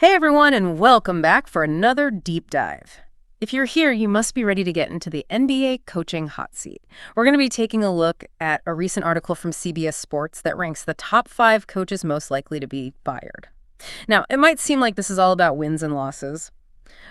Hey everyone, and welcome back for another deep dive. If you're here, you must be ready to get into the NBA coaching hot seat. We're going to be taking a look at a recent article from CBS Sports that ranks the top 5 coaches most likely to be fired. Now, it might seem like this is all about wins and losses,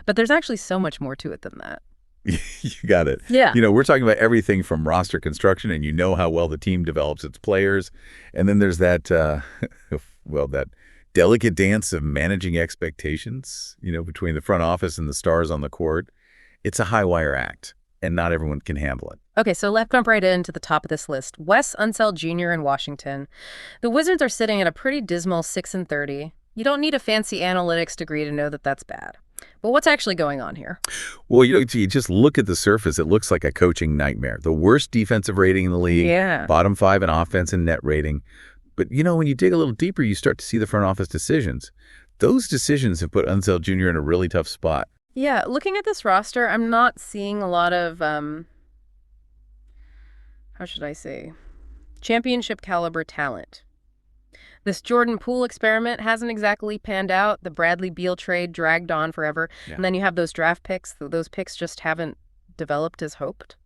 but there's actually so much more to it than that. You got it. Yeah. We're talking about everything from roster construction, and how well the team develops its players. And then there's that, that delicate dance of managing expectations, between the front office and the stars on the court. It's a high wire act, and not everyone can handle it. Okay, so let's jump right into the top of this list. Wes Unseld Jr. in Washington. The Wizards are sitting at a pretty dismal 6-30. You don't need a fancy analytics degree to know that that's bad. But what's actually going on here? Well, you just look at the surface. It looks like a coaching nightmare. The worst defensive rating in the league, bottom 5 in offense and net rating. But, when you dig a little deeper, you start to see the front office decisions. Those decisions have put Unseld Jr. in a really tough spot. Yeah, looking at this roster, I'm not seeing a lot of, how should I say, championship caliber talent. This Jordan Poole experiment hasn't exactly panned out. The Bradley Beal trade dragged on forever. Yeah. And then you have those draft picks. Those picks just haven't developed as hoped.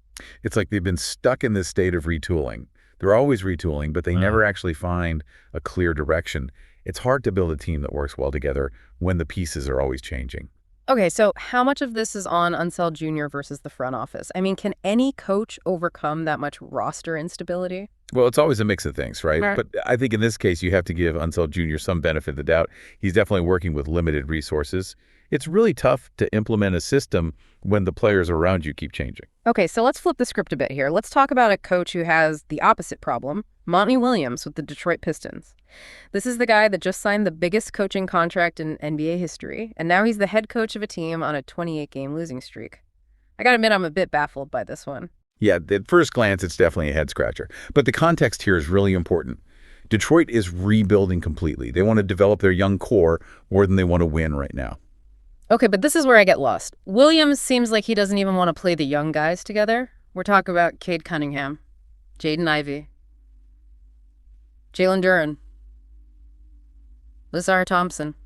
It's like they've been stuck in this state of retooling. They're always retooling, but they never actually find a clear direction. It's hard to build a team that works well together when the pieces are always changing. Okay, so how much of this is on Unseld Jr. versus the front office? I mean, can any coach overcome that much roster instability? Well, it's always a mix of things, right? But I think in this case, you have to give Unseld Jr. some benefit of the doubt. He's definitely working with limited resources. It's really tough to implement a system when the players around you keep changing. Okay, so let's flip the script a bit here. Let's talk about a coach who has the opposite problem, Monty Williams with the Detroit Pistons. This is the guy that just signed the biggest coaching contract in NBA history, and now he's the head coach of a team on a 28-game losing streak. I gotta admit, I'm a bit baffled by this one. Yeah, at first glance, it's definitely a head-scratcher. But the context here is really important. Detroit is rebuilding completely. They want to develop their young core more than they want to win right now. Okay, but this is where I get lost. Williams seems like he doesn't even want to play the young guys together. We're talking about Cade Cunningham, Jaden Ivey, Jalen Duren, Lazar Thompson.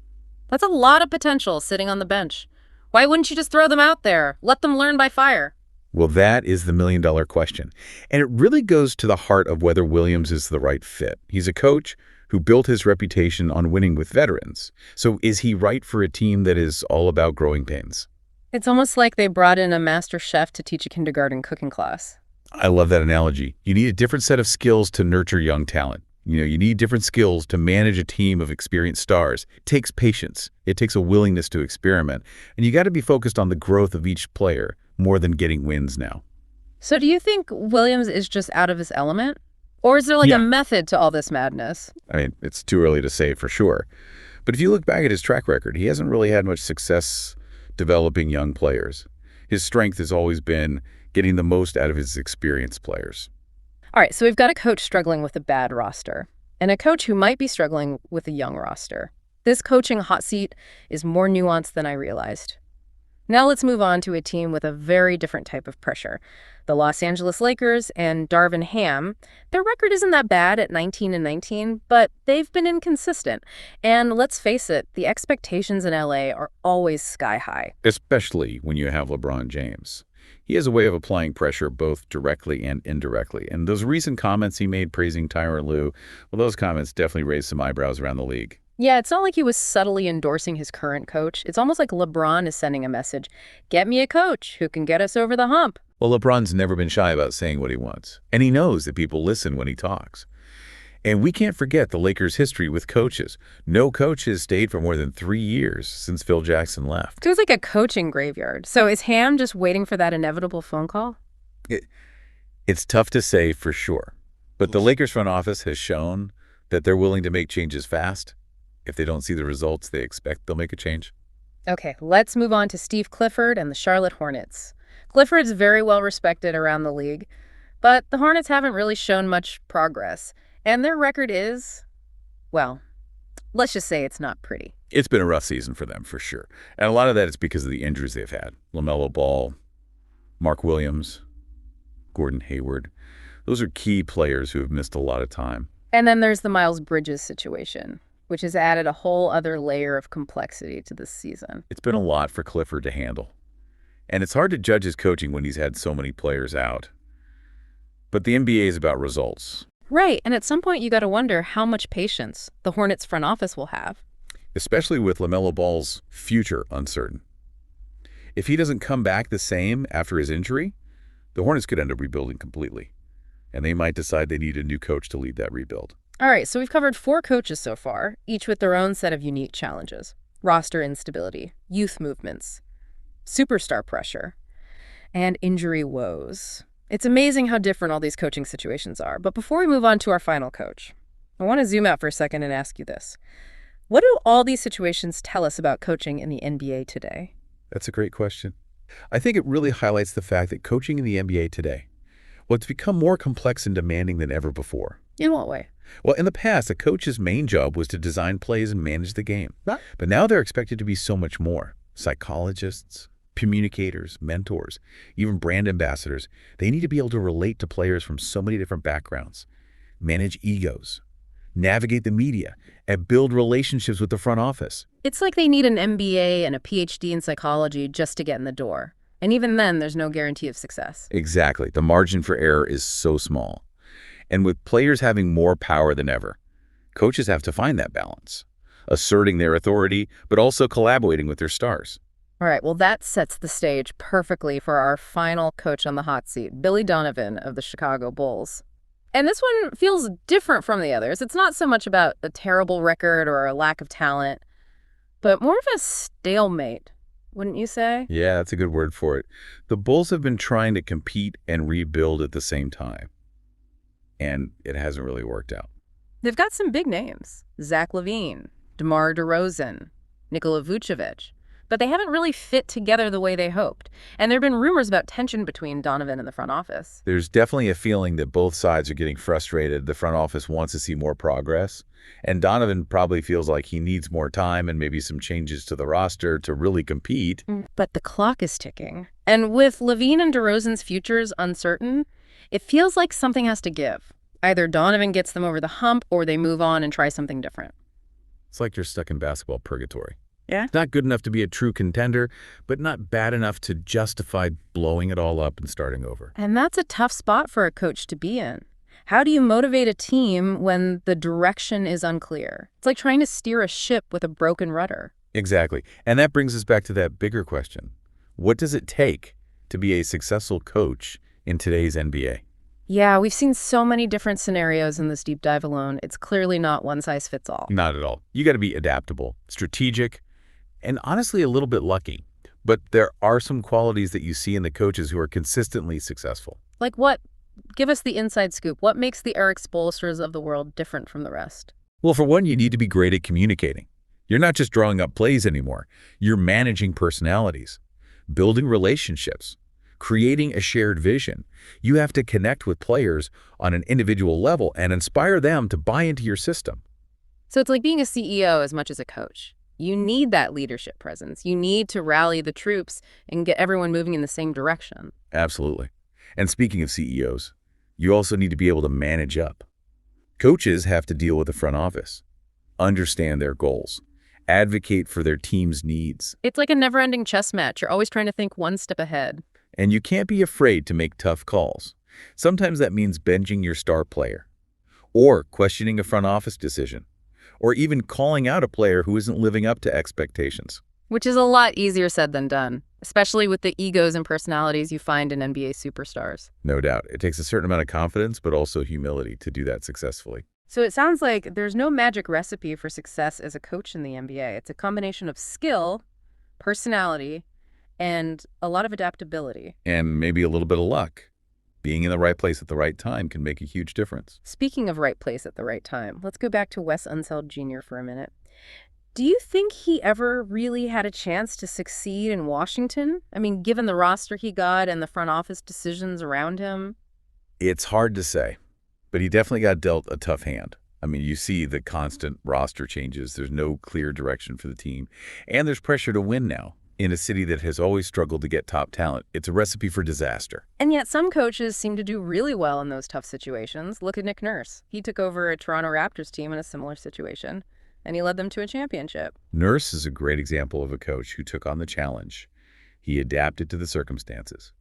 That's a lot of potential sitting on the bench. Why wouldn't you just throw them out there? Let them learn by fire. Well, that is the million-dollar question. And it really goes to the heart of whether Williams is the right fit. He's a coach who built his reputation on winning with veterans. So is he right for a team that is all about growing pains? It's almost like they brought in a master chef to teach a kindergarten cooking class. I love that analogy. You need a different set of skills to nurture young talent. You need different skills to manage a team of experienced stars. It takes patience. It takes a willingness to experiment. And you got to be focused on the growth of each player more than getting wins now. So do you think Williams is just out of his element? Or is there a method to all this madness? I mean, it's too early to say for sure. But if you look back at his track record, he hasn't really had much success developing young players. His strength has always been getting the most out of his experienced players. All right, so we've got a coach struggling with a bad roster and a coach who might be struggling with a young roster. This coaching hot seat is more nuanced than I realized. Now let's move on to a team with a very different type of pressure. The Los Angeles Lakers and Darvin Ham, their record isn't that bad at 19-19, but they've been inconsistent. And let's face it, the expectations in LA are always sky high. Especially when you have LeBron James. He has a way of applying pressure both directly and indirectly. And those recent comments he made praising Tyronn Lue, well, those comments definitely raised some eyebrows around the league. Yeah, it's not like he was subtly endorsing his current coach. It's almost like LeBron is sending a message. Get me a coach who can get us over the hump. Well, LeBron's never been shy about saying what he wants. And he knows that people listen when he talks. And we can't forget the Lakers' history with coaches. No coach has stayed for more than 3 years since Phil Jackson left. It was like a coaching graveyard. So is Ham just waiting for that inevitable phone call? It's tough to say for sure. But the Lakers front office has shown that they're willing to make changes fast. If they don't see the results they expect, they'll make a change. Okay, let's move on to Steve Clifford and the Charlotte Hornets. Clifford's very well respected around the league, but the Hornets haven't really shown much progress. And their record is, well, let's just say it's not pretty. It's been a rough season for them, for sure. And a lot of that is because of the injuries they've had. LaMelo Ball, Mark Williams, Gordon Hayward. Those are key players who have missed a lot of time. And then there's the Miles Bridges situation. which has added a whole other layer of complexity to this season. It's been a lot for Clifford to handle. And it's hard to judge his coaching when he's had so many players out. But the NBA is about results. Right, and at some point you got to wonder how much patience the Hornets front office will have. Especially with LaMelo Ball's future uncertain. If he doesn't come back the same after his injury, the Hornets could end up rebuilding completely. And they might decide they need a new coach to lead that rebuild. All right, so we've covered 4 coaches so far, each with their own set of unique challenges. Roster instability, youth movements, superstar pressure, and injury woes. It's amazing how different all these coaching situations are. But before we move on to our final coach, I want to zoom out for a second and ask you this. What do all these situations tell us about coaching in the NBA today? That's a great question. I think it really highlights the fact that coaching in the NBA today, well, it's become more complex and demanding than ever before. In what way? Well, in the past, a coach's main job was to design plays and manage the game. But now they're expected to be so much more. Psychologists, communicators, mentors, even brand ambassadors. They need to be able to relate to players from so many different backgrounds, manage egos, navigate the media, and build relationships with the front office. It's like they need an MBA and a PhD in psychology just to get in the door. And even then, there's no guarantee of success. Exactly. The margin for error is so small. And with players having more power than ever, coaches have to find that balance, asserting their authority, but also collaborating with their stars. All right, well, that sets the stage perfectly for our final coach on the hot seat, Billy Donovan of the Chicago Bulls. And this one feels different from the others. It's not so much about a terrible record or a lack of talent, but more of a stalemate, wouldn't you say? Yeah, that's a good word for it. The Bulls have been trying to compete and rebuild at the same time, and it hasn't really worked out. They've got some big names. Zach LaVine, DeMar DeRozan, Nikola Vucevic. But they haven't really fit together the way they hoped. And there have been rumors about tension between Donovan and the front office. There's definitely a feeling that both sides are getting frustrated. The front office wants to see more progress. And Donovan probably feels like he needs more time and maybe some changes to the roster to really compete. But the clock is ticking. And with LaVine and DeRozan's futures uncertain, it feels like something has to give. Either Donovan gets them over the hump or they move on and try something different. It's like you're stuck in basketball purgatory. Yeah? It's not good enough to be a true contender, but not bad enough to justify blowing it all up and starting over. And that's a tough spot for a coach to be in. How do you motivate a team when the direction is unclear? It's like trying to steer a ship with a broken rudder. Exactly. And that brings us back to that bigger question. What does it take to be a successful coach in today's NBA? Yeah, we've seen so many different scenarios in this deep dive alone. It's clearly not one size fits all. Not at all. You got to be adaptable, strategic, and honestly a little bit lucky. But there are some qualities that you see in the coaches who are consistently successful. Like what? Give us the inside scoop. What makes the Eric Spoelsters of the world different from the rest? Well, for one, you need to be great at communicating. You're not just drawing up plays anymore. You're managing personalities, building relationships, creating a shared vision. You have to connect with players on an individual level and inspire them to buy into your system. So it's like being a CEO as much as a coach. You need that leadership presence. You need to rally the troops and get everyone moving in the same direction. Absolutely. And speaking of CEOs, you also need to be able to manage up. Coaches have to deal with the front office, understand their goals, advocate for their team's needs. It's like a never-ending chess match. You're always trying to think one step ahead. And you can't be afraid to make tough calls. Sometimes that means benching your star player, or questioning a front office decision, or even calling out a player who isn't living up to expectations. Which is a lot easier said than done, especially with the egos and personalities you find in NBA superstars. No doubt. It takes a certain amount of confidence, but also humility to do that successfully. So it sounds like there's no magic recipe for success as a coach in the NBA. It's a combination of skill, personality, and a lot of adaptability. And maybe a little bit of luck. Being in the right place at the right time can make a huge difference. Speaking of right place at the right time, let's go back to Wes Unseld Jr. for a minute. Do you think he ever really had a chance to succeed in Washington? I mean, given the roster he got and the front office decisions around him? It's hard to say, but he definitely got dealt a tough hand. I mean, you see the constant roster changes. There's no clear direction for the team. And there's pressure to win now. In a city that has always struggled to get top talent, it's a recipe for disaster. And yet some coaches seem to do really well in those tough situations. Look at Nick Nurse. He took over a Toronto Raptors team in a similar situation. and he led them to a championship. Nurse is a great example of a coach who took on the challenge. He adapted to the circumstances,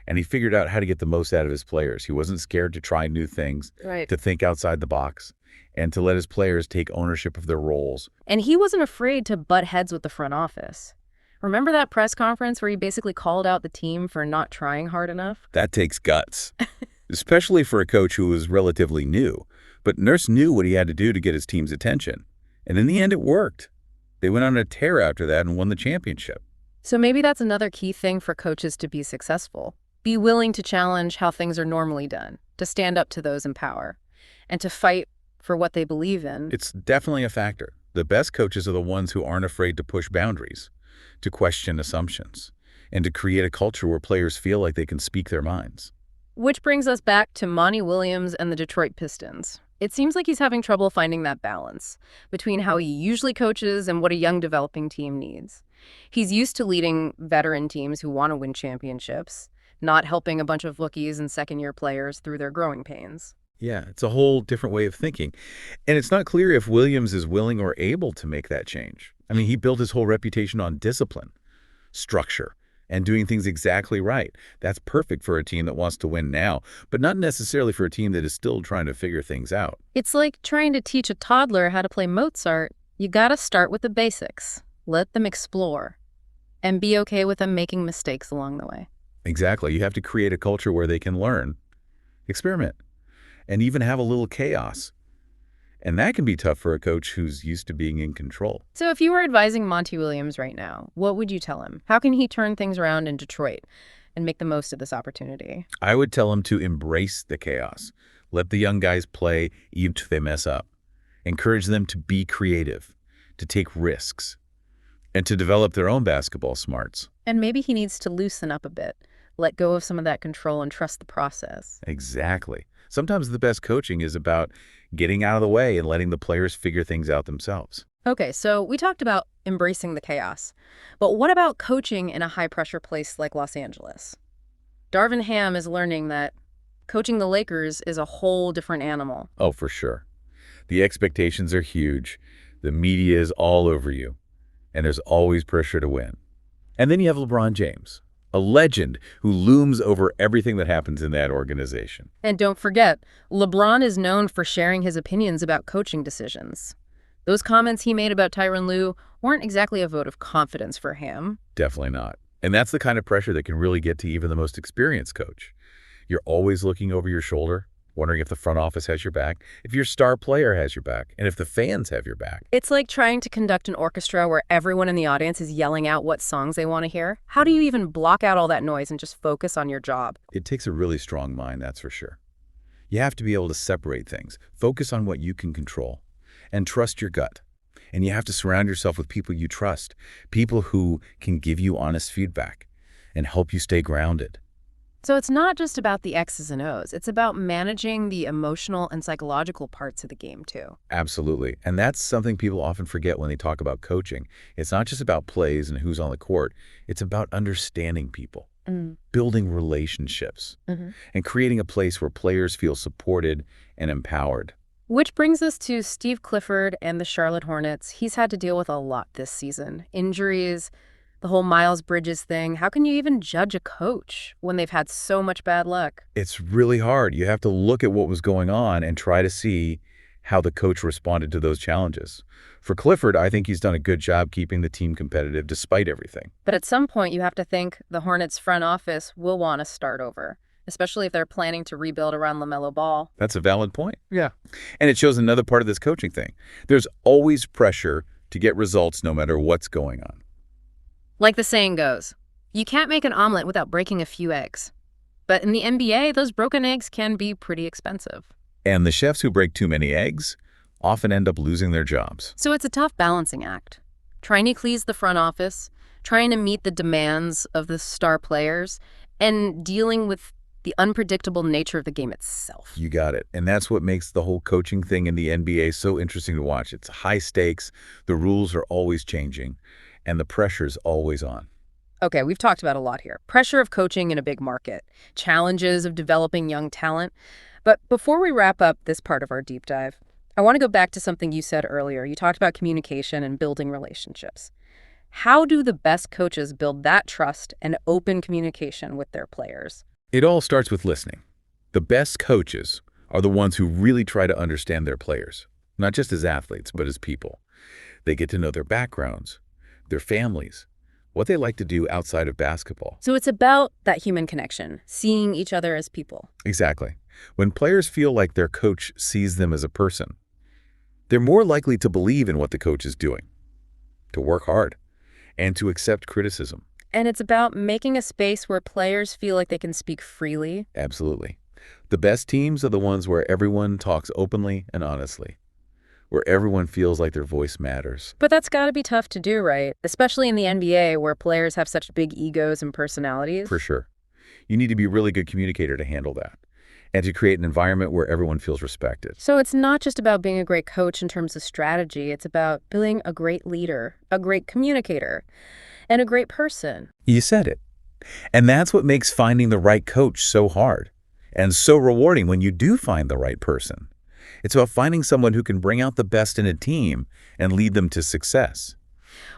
and he figured out how to get the most out of his players. He wasn't scared to try new things, Right. to think outside the box, and to let his players take ownership of their roles. And he wasn't afraid to butt heads with the front office. Remember that press conference where he basically called out the team for not trying hard enough? That takes guts, especially for a coach who was relatively new. But Nurse knew what he had to do to get his team's attention. And in the end, it worked. They went on a tear after that and won the championship. So maybe that's another key thing for coaches to be successful. Be willing to challenge how things are normally done, to stand up to those in power, and to fight for what they believe in. It's definitely a factor. The best coaches are the ones who aren't afraid to push boundaries, to question assumptions, and to create a culture where players feel like they can speak their minds. Which brings us back to Monty Williams and the Detroit Pistons. It seems like he's having trouble finding that balance between how he usually coaches and what a young developing team needs. He's used to leading veteran teams who want to win championships, not helping a bunch of rookies and second-year players through their growing pains. Yeah, it's a whole different way of thinking. And it's not clear if Williams is willing or able to make that change. I mean, he built his whole reputation on discipline, structure, and doing things exactly right. That's perfect for a team that wants to win now, but not necessarily for a team that is still trying to figure things out. It's like trying to teach a toddler how to play Mozart. You gotta start with the basics. Let them explore. And be okay with them making mistakes along the way. Exactly. You have to create a culture where they can learn, experiment, and even have a little chaos. And that can be tough for a coach who's used to being in control. So if you were advising Monty Williams right now, what would you tell him? How can he turn things around in Detroit and make the most of this opportunity? I would tell him to embrace the chaos. Let the young guys play even if they mess up. Encourage them to be creative, to take risks, and to develop their own basketball smarts. And maybe he needs to loosen up a bit, let go of some of that control and trust the process. Exactly. Sometimes the best coaching is about getting out of the way and letting the players figure things out themselves. Okay, so we talked about embracing the chaos. But what about coaching in a high-pressure place like Los Angeles? Darvin Ham is learning that coaching the Lakers is a whole different animal. Oh, for sure. The expectations are huge. The media is all over you. And there's always pressure to win. And then you have LeBron James, a legend who looms over everything that happens in that organization. And don't forget, LeBron is known for sharing his opinions about coaching decisions. Those comments he made about Tyronn Lue weren't exactly a vote of confidence for him. Definitely not. And that's the kind of pressure that can really get to even the most experienced coach. You're always looking over your shoulder, wondering if the front office has your back, if your star player has your back, and if the fans have your back. It's like trying to conduct an orchestra where everyone in the audience is yelling out what songs they want to hear. How do you even block out all that noise and just focus on your job? It takes a really strong mind, that's for sure. You have to be able to separate things, focus on what you can control, and trust your gut. And you have to surround yourself with people you trust, people who can give you honest feedback and help you stay grounded. So it's not just about the X's and O's. It's about managing the emotional and psychological parts of the game, too. Absolutely. And that's something people often forget when they talk about coaching. It's not just about plays and who's on the court. It's about understanding people, building relationships, and creating a place where players feel supported and empowered. Which brings us to Steve Clifford and the Charlotte Hornets. He's had to deal with a lot this season. Injuries, the whole Miles Bridges thing. How can you even judge a coach when they've had so much bad luck? It's really hard. You have to look at what was going on and try to see how the coach responded to those challenges. For Clifford, I think he's done a good job keeping the team competitive despite everything. But at some point, you have to think the Hornets front office will want to start over, especially if they're planning to rebuild around LaMelo Ball. That's a valid point. Yeah. And it shows another part of this coaching thing. There's always pressure to get results no matter what's going on. Like the saying goes, you can't make an omelet without breaking a few eggs. But in the NBA, those broken eggs can be pretty expensive. And the chefs who break too many eggs often end up losing their jobs. So it's a tough balancing act. Trying to please the front office, trying to meet the demands of the star players, and dealing with the unpredictable nature of the game itself. You got it. And that's what makes the whole coaching thing in the NBA so interesting to watch. It's high stakes, the rules are always changing, and the pressure's always on. Okay, we've talked about a lot here. Pressure of coaching in a big market, challenges of developing young talent. But before we wrap up this part of our deep dive, I want to go back to something you said earlier. You talked about communication and building relationships. How do the best coaches build that trust and open communication with their players? It all starts with listening. The best coaches are the ones who really try to understand their players, not just as athletes, but as people. They get to know their backgrounds, their families, what they like to do outside of basketball. So it's about that human connection, seeing each other as people. Exactly. When players feel like their coach sees them as a person, they're more likely to believe in what the coach is doing, to work hard, and to accept criticism. And it's about making a space where players feel like they can speak freely. Absolutely. The best teams are the ones where everyone talks openly and honestly, where everyone feels like their voice matters. But that's got to be tough to do, right? Especially in the NBA, where players have such big egos and personalities. For sure. You need to be a really good communicator to handle that, and to create an environment where everyone feels respected. So it's not just about being a great coach in terms of strategy. It's about being a great leader, a great communicator, and a great person. You said it. And that's what makes finding the right coach so hard and so rewarding when you do find the right person. It's about finding someone who can bring out the best in a team and lead them to success.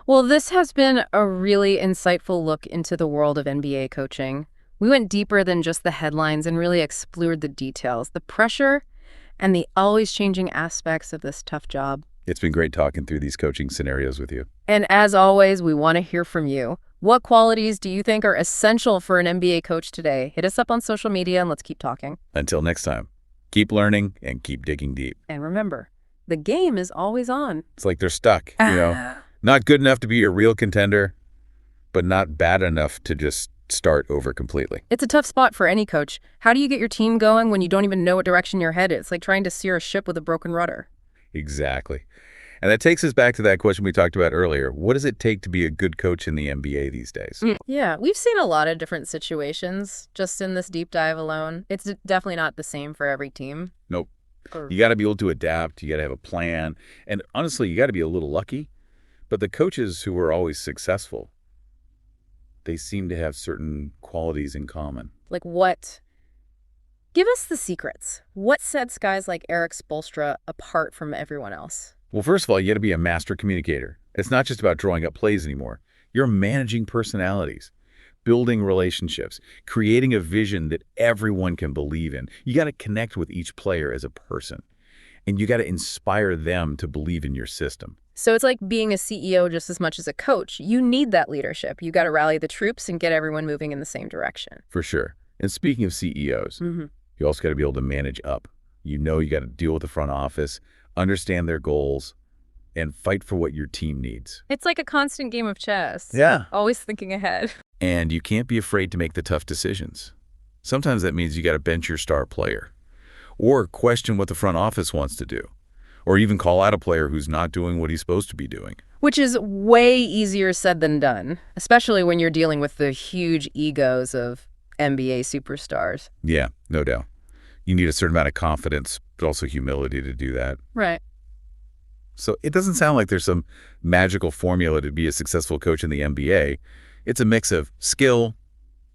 Well, this has been a really insightful look into the world of NBA coaching. We went deeper than just the headlines and really explored the details, the pressure, and the always changing aspects of this tough job. It's been great talking through these coaching scenarios with you. And as always, we want to hear from you. What qualities do you think are essential for an NBA coach today? Hit us up on social media and let's keep talking. Until next time, keep learning and keep digging deep. And remember, the game is always on. It's like they're stuck, Not good enough to be a real contender, but not bad enough to just start over completely. It's a tough spot for any coach. How do you get your team going when you don't even know what direction you're headed? It's like trying to steer a ship with a broken rudder. Exactly. And that takes us back to that question we talked about earlier. What does it take to be a good coach in the NBA these days? Yeah, we've seen a lot of different situations just in this deep dive alone. It's definitely not the same for every team. Nope. You got to be able to adapt. You got to have a plan. And honestly, you got to be a little lucky. But the coaches who are always successful, they seem to have certain qualities in common. Like what? Give us the secrets. What sets guys like Eric Spoelstra apart from everyone else? Well, first of all, you got to be a master communicator. It's not just about drawing up plays anymore. You're managing personalities, building relationships, creating a vision that everyone can believe in. You got to connect with each player as a person, and you got to inspire them to believe in your system. So it's like being a CEO just as much as a coach. You need that leadership. You got to rally the troops and get everyone moving in the same direction. For sure. And speaking of CEOs, you also got to be able to manage up. You got to deal with the front office, understand their goals, and fight for what your team needs. It's like a constant game of chess. Yeah. Always thinking ahead. And you can't be afraid to make the tough decisions. Sometimes that means you got to bench your star player, or question what the front office wants to do, or even call out a player who's not doing what he's supposed to be doing. Which is way easier said than done, especially when you're dealing with the huge egos of NBA superstars. Yeah, no doubt. You need a certain amount of confidence, but also humility to do that. Right. So it doesn't sound like there's some magical formula to be a successful coach in the NBA. It's a mix of skill,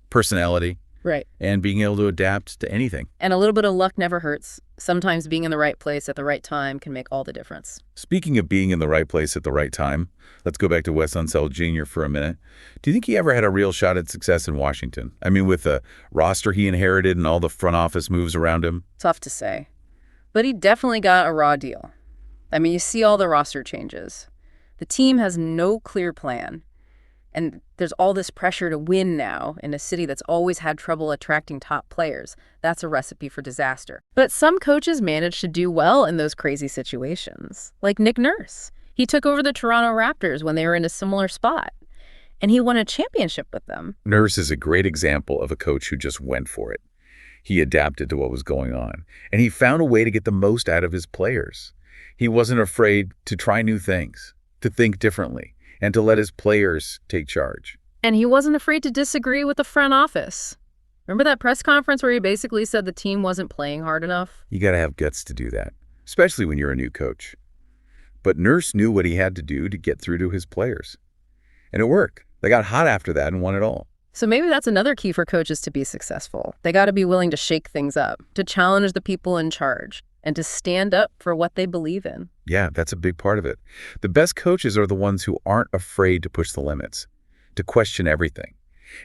personality, right, and being able to adapt to anything. And a little bit of luck never hurts. Sometimes being in the right place at the right time can make all the difference. Speaking of being in the right place at the right time, let's go back to Wes Unseld Jr. for a minute. Do you think he ever had a real shot at success in Washington? I mean, with the roster he inherited and all the front office moves around him? Tough to say. But he definitely got a raw deal. I mean, you see all the roster changes. The team has no clear plan. And there's all this pressure to win now in a city that's always had trouble attracting top players. That's a recipe for disaster. But some coaches manage to do well in those crazy situations, like Nick Nurse. He took over the Toronto Raptors when they were in a similar spot, and he won a championship with them. Nurse is a great example of a coach who just went for it. He adapted to what was going on, and he found a way to get the most out of his players. He wasn't afraid to try new things, to think differently, and to let his players take charge. And he wasn't afraid to disagree with the front office. Remember that press conference where he basically said the team wasn't playing hard enough? You got to have guts to do that, especially when you're a new coach. But Nurse knew what he had to do to get through to his players. And it worked. They got hot after that and won it all. So maybe that's another key for coaches to be successful. They got to be willing to shake things up, to challenge the people in charge, and to stand up for what they believe in. Yeah, that's a big part of it. The best coaches are the ones who aren't afraid to push the limits, to question everything,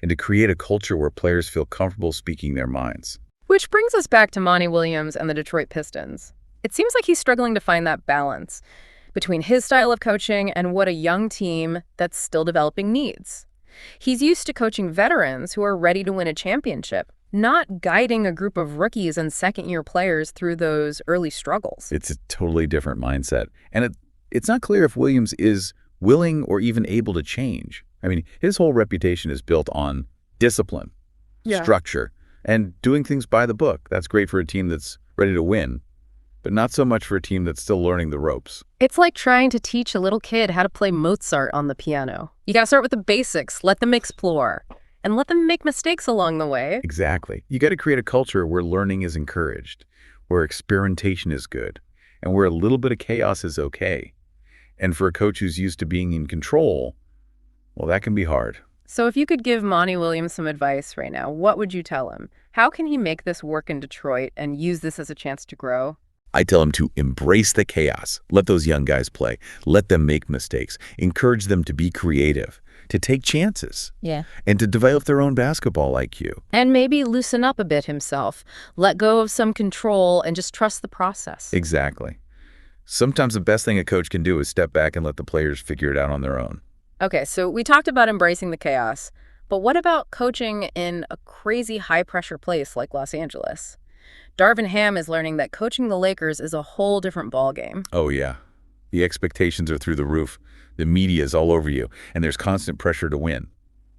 and to create a culture where players feel comfortable speaking their minds. Which brings us back to Monty Williams and the Detroit Pistons. It seems like he's struggling to find that balance between his style of coaching and what a young team that's still developing needs. He's used to coaching veterans who are ready to win a championship, not guiding a group of rookies and second-year players through those early struggles. It's a totally different mindset. And it's not clear if Williams is willing or even able to change. I mean, his whole reputation is built on discipline, structure, and doing things by the book. That's great for a team that's ready to win, but not so much for a team that's still learning the ropes. It's like trying to teach a little kid how to play Mozart on the piano. You gotta start with the basics, let them explore, and let them make mistakes along the way. Exactly. You got to create a culture where learning is encouraged, where experimentation is good, and where a little bit of chaos is okay. And for a coach who's used to being in control, well, that can be hard. So if you could give Monty Williams some advice right now, what would you tell him? How can he make this work in Detroit and use this as a chance to grow? I tell him to embrace the chaos. Let those young guys play. Let them make mistakes. Encourage them to be creative, to take chances, and to develop their own basketball IQ. And maybe loosen up a bit himself. Let go of some control and just trust the process. Exactly. Sometimes the best thing a coach can do is step back and let the players figure it out on their own. Okay, so we talked about embracing the chaos, but what about coaching in a crazy high-pressure place like Los Angeles? Darvin Ham is learning that coaching the Lakers is a whole different ballgame. Oh, yeah. The expectations are through the roof. The media is all over you, and there's constant pressure to win.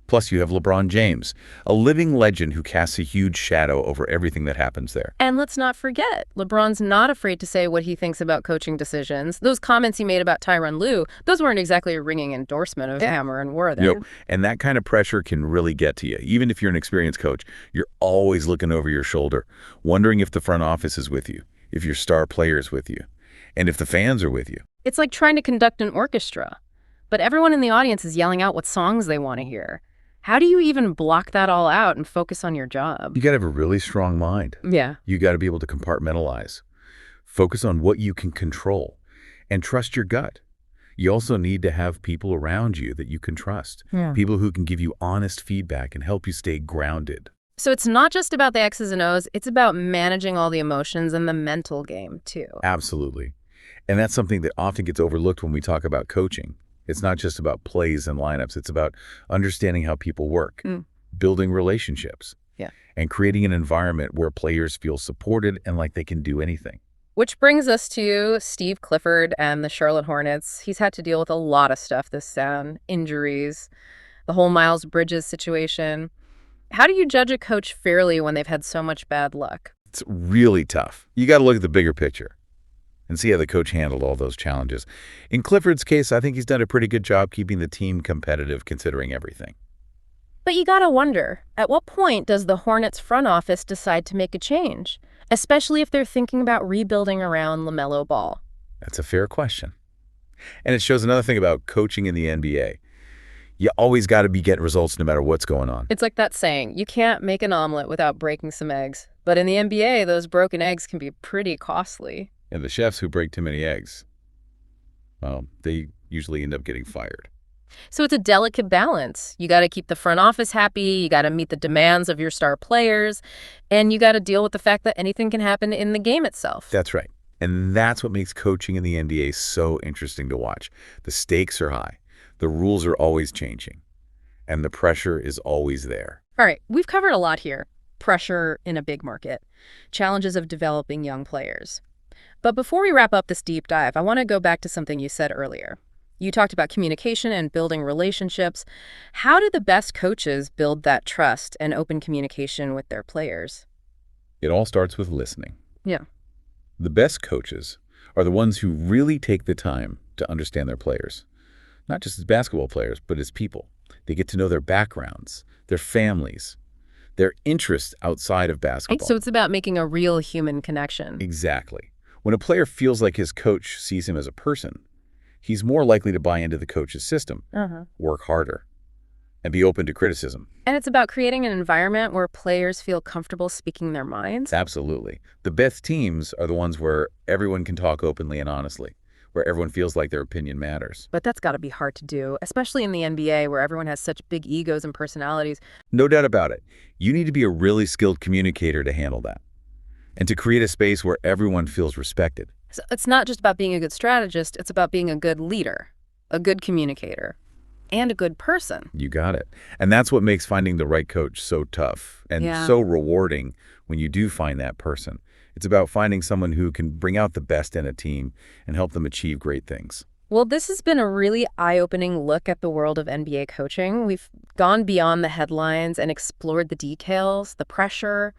Plus, you have LeBron James, a living legend who casts a huge shadow over everything that happens there. And let's not forget, LeBron's not afraid to say what he thinks about coaching decisions. Those comments he made about Tyronn Lue, those weren't exactly a ringing endorsement of Hammer, were they? Nope. And that kind of pressure can really get to you. Even if you're an experienced coach, you're always looking over your shoulder, wondering if the front office is with you, if your star player is with you, and if the fans are with you. It's like trying to conduct an orchestra, but everyone in the audience is yelling out what songs they want to hear. How do you even block that all out and focus on your job? You got to have a really strong mind. Yeah. You got to be able to compartmentalize, focus on what you can control, and trust your gut. You also need to have people around you that you can trust, people who can give you honest feedback and help you stay grounded. So it's not just about the X's and O's, it's about managing all the emotions and the mental game, too. Absolutely. And that's something that often gets overlooked when we talk about coaching. It's not just about plays and lineups. It's about understanding how people work, building relationships, and creating an environment where players feel supported and like they can do anything. Which brings us to Steve Clifford and the Charlotte Hornets. He's had to deal with a lot of stuff this season, injuries, the whole Miles Bridges situation. How do you judge a coach fairly when they've had so much bad luck? It's really tough. You got to look at the bigger picture and see how the coach handled all those challenges. In Clifford's case, I think he's done a pretty good job keeping the team competitive considering everything. But you gotta wonder, at what point does the Hornets front office decide to make a change? Especially if they're thinking about rebuilding around LaMelo Ball. That's a fair question. And it shows another thing about coaching in the NBA. You always got to be getting results no matter what's going on. It's like that saying, you can't make an omelet without breaking some eggs. But in the NBA, those broken eggs can be pretty costly. And the chefs who break too many eggs, well, they usually end up getting fired. So it's a delicate balance. You got to keep the front office happy, you got to meet the demands of your star players, and you got to deal with the fact that anything can happen in the game itself. That's right. And that's what makes coaching in the NBA so interesting to watch. The stakes are high, the rules are always changing, and the pressure is always there. All right, we've covered a lot here. Pressure in a big market, challenges of developing young players. But before we wrap up this deep dive, I want to go back to something you said earlier. You talked about communication and building relationships. How do the best coaches build that trust and open communication with their players? It all starts with listening. Yeah. The best coaches are the ones who really take the time to understand their players, not just as basketball players, but as people. They get to know their backgrounds, their families, their interests outside of basketball. Right, so it's about making a real human connection. Exactly. When a player feels like his coach sees him as a person, he's more likely to buy into the coach's system, work harder, and be open to criticism. And it's about creating an environment where players feel comfortable speaking their minds. Absolutely. The best teams are the ones where everyone can talk openly and honestly, where everyone feels like their opinion matters. But that's got to be hard to do, especially in the NBA where everyone has such big egos and personalities. No doubt about it. You need to be a really skilled communicator to handle that, and to create a space where everyone feels respected. So it's not just about being a good strategist, it's about being a good leader, a good communicator, and a good person. You got it. And that's what makes finding the right coach so tough and so rewarding when you do find that person. It's about finding someone who can bring out the best in a team and help them achieve great things. Well, this has been a really eye-opening look at the world of NBA coaching. We've gone beyond the headlines and explored the details, the pressure,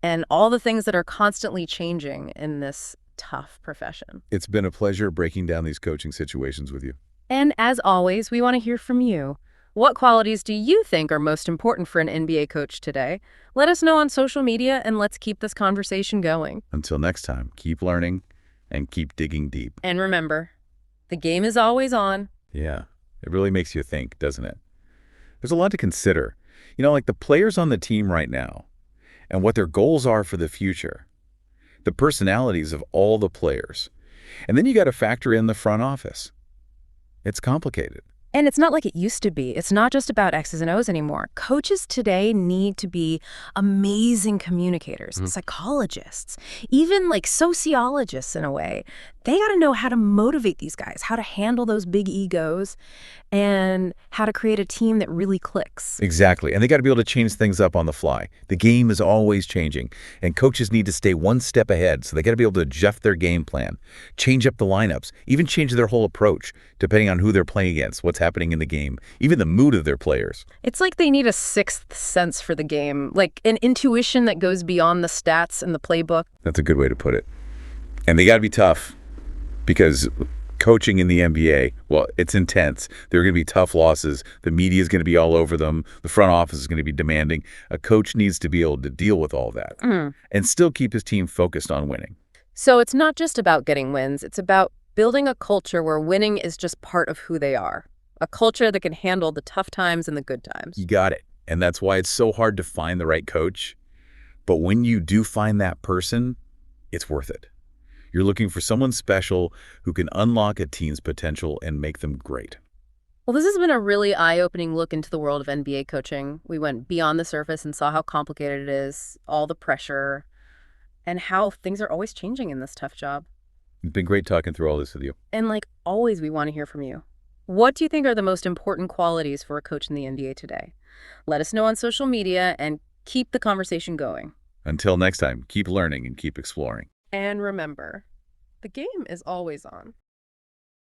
and all the things that are constantly changing in this tough profession. It's been a pleasure breaking down these coaching situations with you. And as always, we want to hear from you. What qualities do you think are most important for an NBA coach today? Let us know on social media, and let's keep this conversation going. Until next time, keep learning and keep digging deep. And remember, the game is always on. Yeah, it really makes you think, doesn't it? There's a lot to consider. Like the players on the team right now and what their goals are for the future, the personalities of all the players. And then you got to factor in the front office. It's complicated. And it's not like it used to be. It's not just about X's and O's anymore. Coaches today need to be amazing communicators, psychologists, even like sociologists in a way. They got to know how to motivate these guys, how to handle those big egos, and how to create a team that really clicks. Exactly. And they got to be able to change things up on the fly. The game is always changing, and coaches need to stay one step ahead. So they got to be able to adjust their game plan, change up the lineups, even change their whole approach, depending on who they're playing against, what's happening in the game, even the mood of their players. It's like they need a sixth sense for the game, like an intuition that goes beyond the stats and the playbook. That's a good way to put it. And they got to be tough, because coaching in the NBA, well, it's intense. There are going to be tough losses. The media is going to be all over them. The front office is going to be demanding. A coach needs to be able to deal with all that and still keep his team focused on winning. So it's not just about getting wins. It's about building a culture where winning is just part of who they are. A culture that can handle the tough times and the good times. You got it. And that's why it's so hard to find the right coach. But when you do find that person, it's worth it. You're looking for someone special who can unlock a team's potential and make them great. Well, this has been a really eye-opening look into the world of NBA coaching. We went beyond the surface and saw how complicated it is, all the pressure, and how things are always changing in this tough job. It's been great talking through all this with you. And like always, we want to hear from you. What do you think are the most important qualities for a coach in the NBA today? Let us know on social media and keep the conversation going. Until next time, keep learning and keep exploring. And remember, the game is always on.